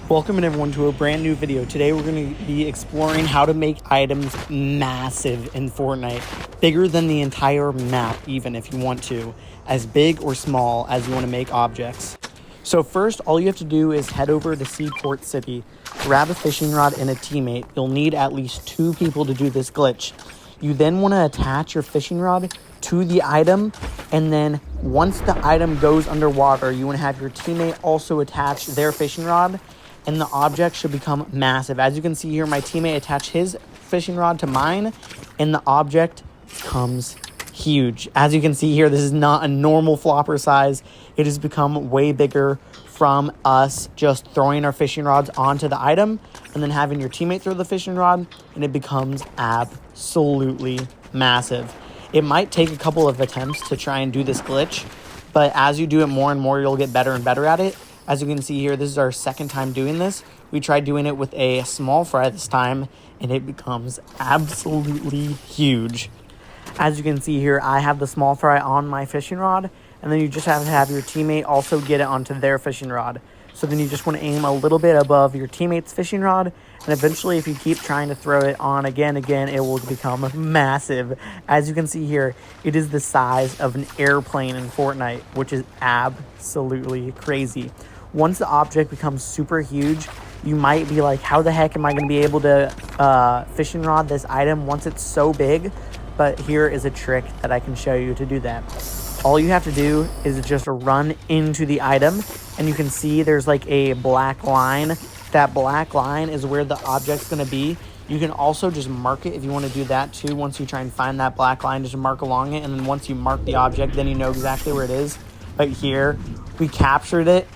Welcome everyone to a brand new video. Today we're going to be exploring how to make items massive in Fortnite. Bigger than the entire map, even if you want to. As big or small as you want to make objects. So first, all you have to do is head over to Seaport City. Grab a fishing rod and a teammate. You'll need at least 2 people to do this glitch. You then want to attach your fishing rod to the item, and then once the item goes underwater, you want to have your teammate also attach their fishing rod, and the object should become massive. As you can see here, my teammate attached his fishing rod to mine, and the object becomes huge. As you can see here, this is not a normal flopper size. It has become way bigger from us just throwing our fishing rods onto the item and then having your teammate throw the fishing rod, and it becomes absolutely massive. It might take a couple of attempts to try and do this glitch, but as you do it more and more, you'll get better and better at it. As you can see here, this is our second time doing this. We tried doing it with a small fry this time, and it becomes absolutely huge. As you can see here, I have the small fry on my fishing rod, and then you just have to have your teammate also get it onto their fishing rod. So then you just want to aim a little bit above your teammate's fishing rod, and eventually if you keep trying to throw it on again, it will become massive. As you can see here, it is the size of an airplane in Fortnite, which is absolutely crazy. Once the object becomes super huge, you might be like, how the heck am I going to be able to fishing rod this item once it's so big? But here is a trick that I can show you to do that. All you have to do is just run into the item, and you can see there's like a black line. That black line is where the object's going to be. You can also just mark it if you want to do that too. Once you try and find that black line, just mark along it, and then once you mark the object, then you know exactly where it is. But here, we captured it,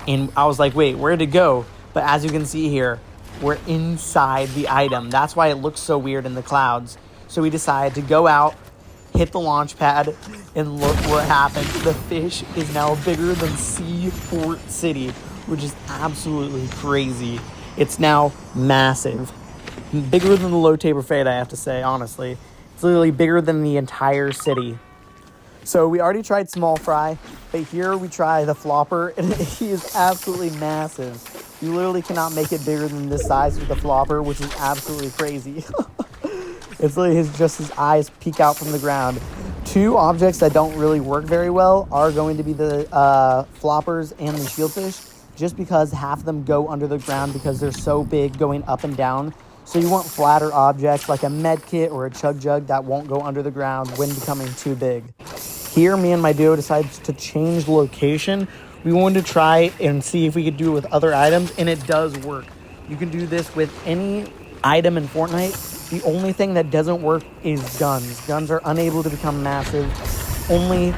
and I was like, wait, where'd it go? But as you can see here, we're inside the item. That's why it looks so weird in the clouds. So we decided to go out, hit the launch pad, and look what happened. The fish is now bigger than Seaport City, which is absolutely crazy. It's now massive. Bigger than the low taper fade, I have to say, honestly. It's literally bigger than the entire city. So we already tried small fry, but here we try the flopper, and he is absolutely massive. You literally cannot make it bigger than this size with the flopper, which is absolutely crazy. It's literally his eyes peek out from the ground. 2 objects that don't really work very well are going to be the floppers and the shieldfish, just because half of them go under the ground because they're so big going up and down. So you want flatter objects like a med kit or a chug jug that won't go under the ground when becoming too big. Here, me and my duo decided to change location. We wanted to try and see if we could do it with other items, and it does work. You can do this with any item in Fortnite. The only thing that doesn't work is guns. Guns are unable to become massive. Only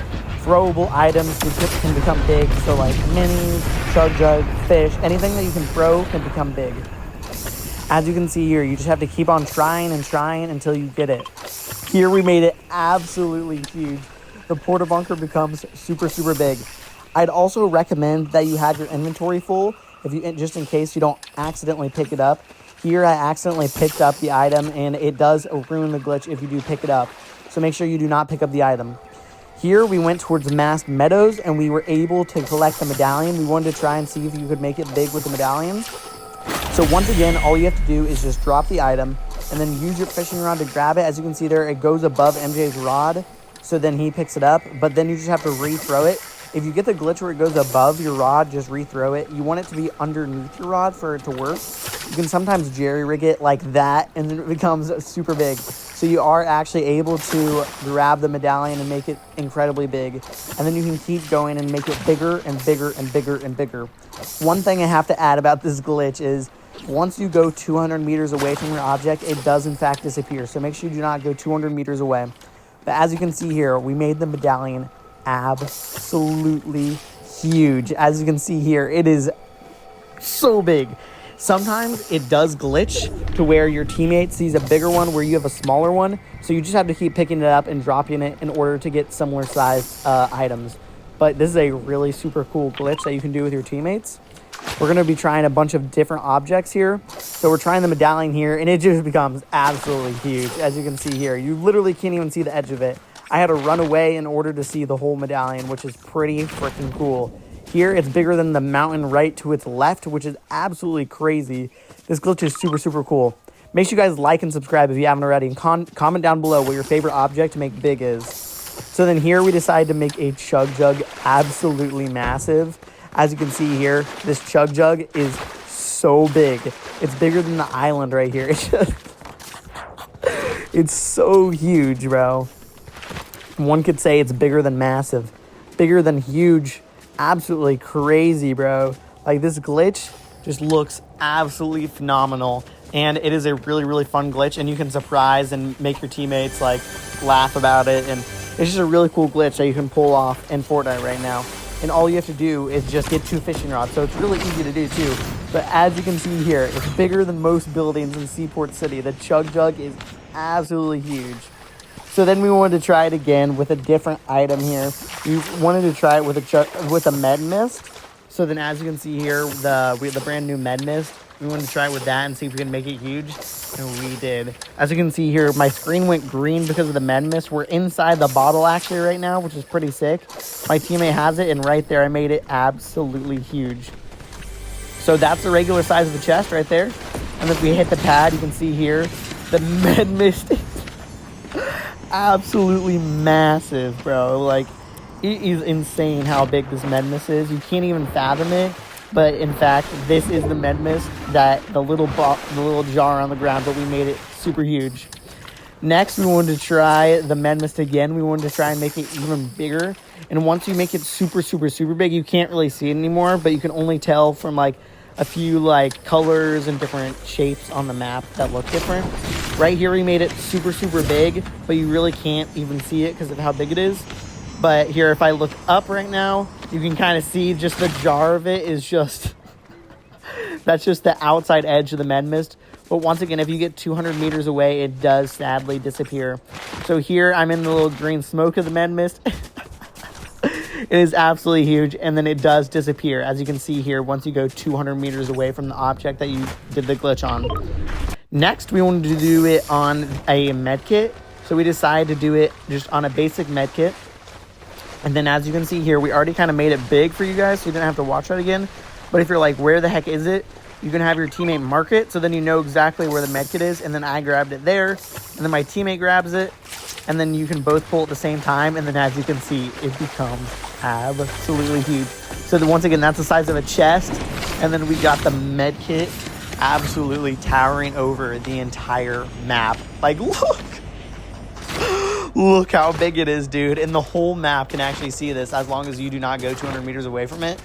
throwable items can become big. So like minis, chug jug, fish, anything that you can throw can become big. As you can see here, you just have to keep on trying and trying until you get it. Here we made it absolutely huge. The porta bunker becomes super, super big. I'd also recommend that you have your inventory full, just in case you don't accidentally pick it up. Here I accidentally picked up the item, and it does ruin the glitch if you do pick it up. So make sure you do not pick up the item. Here we went towards Masked Meadows, and we were able to collect the medallion. We wanted to try and see if you could make it big with the medallions. So once again, all you have to do is just drop the item, and then use your fishing rod to grab it. As you can see there, it goes above MJ's rod, so then he picks it up, but then you just have to re-throw it. If you get the glitch where it goes above your rod, just re-throw it. You want it to be underneath your rod for it to work. You can sometimes jerry-rig it like that, and then it becomes super big. So you are actually able to grab the medallion and make it incredibly big. And then you can keep going and make it bigger and bigger and bigger and bigger. One thing I have to add about this glitch is once you go 200 meters away from your object, it does in fact disappear. So make sure you do not go 200 meters away. But as you can see here, we made the medallion absolutely huge. As you can see here, it is so big. Sometimes it does glitch to where your teammate sees a bigger one where you have a smaller one, so you just have to keep picking it up and dropping it in order to get similar sized items. But this is a really super cool glitch that you can do with your teammates. We're going to be trying a bunch of different objects here. So we're trying the medallion here, and it just becomes absolutely huge. As you can see here, you literally can't even see the edge of it. I had to run away in order to see the whole medallion, which is pretty freaking cool. Here, it's bigger than the mountain right to its left, which is absolutely crazy. This glitch is super, super cool. Make sure you guys like and subscribe if you haven't already, and comment down below what your favorite object to make big is. So then here we decided to make a chug jug absolutely massive. As you can see here, this chug jug is so big. It's bigger than the island right here. It's so huge, bro. One could say it's bigger than massive, bigger than huge. Absolutely crazy, bro. Like, this glitch just looks absolutely phenomenal, and it is a really, really fun glitch, and you can surprise and make your teammates like laugh about it, and it's just a really cool glitch that you can pull off in Fortnite right now. And all you have to do is just get 2 fishing rods, so it's really easy to do too. But as you can see here, it's bigger than most buildings in Seaport City. The chug jug is absolutely huge. So then we wanted to try it again with a different item here. We wanted to try it with a med mist. So then, as you can see here, the brand new med mist, we wanted to try it with that and see if we can make it huge, and we did. As you can see here, my screen went green because of the med mist. We're inside the bottle actually right now, which is pretty sick. My teammate has it, and right there I made it absolutely huge. So that's the regular size of the chest right there. And if we hit the pad, you can see here the med mist is absolutely massive, bro. Like, it is insane how big this med mist is. You can't even fathom it. But in fact, this is the med mist, that the little jar on the ground, but we made it super huge. Next, we wanted to try the med mist again. We wanted to try and make it even bigger. And once you make it super, super, super big, you can't really see it anymore, but you can only tell from like a few like colors and different shapes on the map that look different. Right here, we made it super, super big, but you really can't even see it because of how big it is. But here, if I look up right now, you can kind of see just the jar of it is just, that's just the outside edge of the med mist. But once again, if you get 200 meters away, it does sadly disappear. So here, I'm in the little green smoke of the med mist. It is absolutely huge, and then it does disappear, as you can see here, once you go 200 meters away from the object that you did the glitch on. Next, we wanted to do it on a med kit. So we decided to do it just on a basic med kit. And then as you can see here, we already kind of made it big for you guys, so you didn't have to watch that again. But if you're like, where the heck is it? You can have your teammate mark it, so then you know exactly where the medkit is. And then I grabbed it there, and then my teammate grabs it, and then you can both pull at the same time. And then as you can see, it becomes absolutely huge. So then once again, that's the size of a chest. And then we got the medkit absolutely towering over the entire map. Like, look. Look how big it is, dude. And the whole map can actually see this as long as you do not go 200 meters away from it.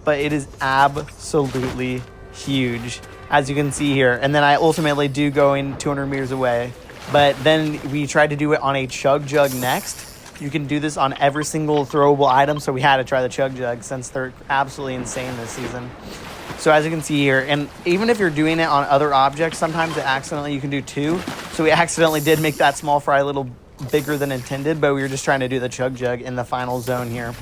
But it is absolutely huge, as you can see here. And then I ultimately do go in 200 meters away. But then we tried to do it on a chug jug next. You can do this on every single throwable item. So we had to try the chug jug since they're absolutely insane this season. So as you can see here, and even if you're doing it on other objects, sometimes you can do 2. So we accidentally did make that small fry a little bigger than intended, but we were just trying to do the chug jug in the final zone here.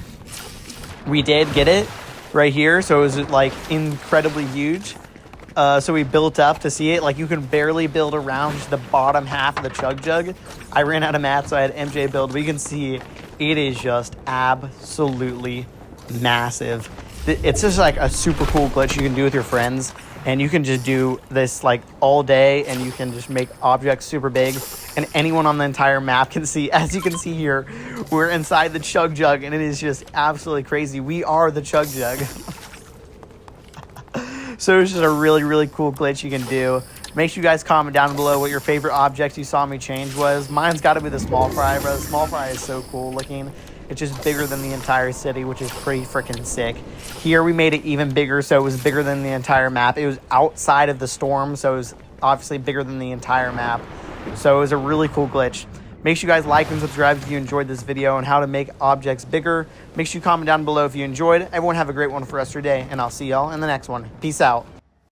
We did get it right here, so it was like incredibly huge. So we built up to see it. Like, you can barely build around the bottom half of the chug jug. I ran out of mats, so I had MJ build. We can see it is just absolutely massive. It's just like a super cool glitch you can do with your friends, and you can just do this like all day, and you can just make objects super big, and anyone on the entire map can see. As you can see here, we're inside the chug jug, and it is just absolutely crazy. We are the chug jug. So it's just a really, really cool glitch you can do. Make sure you guys comment down below what your favorite object you saw me change was. Mine's got to be the small fry, bro. The small fry is so cool looking. It's just bigger than the entire city, which is pretty freaking sick. Here we made it even bigger, so it was bigger than the entire map. It was outside of the storm, so it was obviously bigger than the entire map. So it was a really cool glitch. Make sure you guys like and subscribe if you enjoyed this video on how to make objects bigger. Make sure you comment down below if you enjoyed. Everyone have a great one for the rest of your day, and I'll see y'all in the next one. Peace out.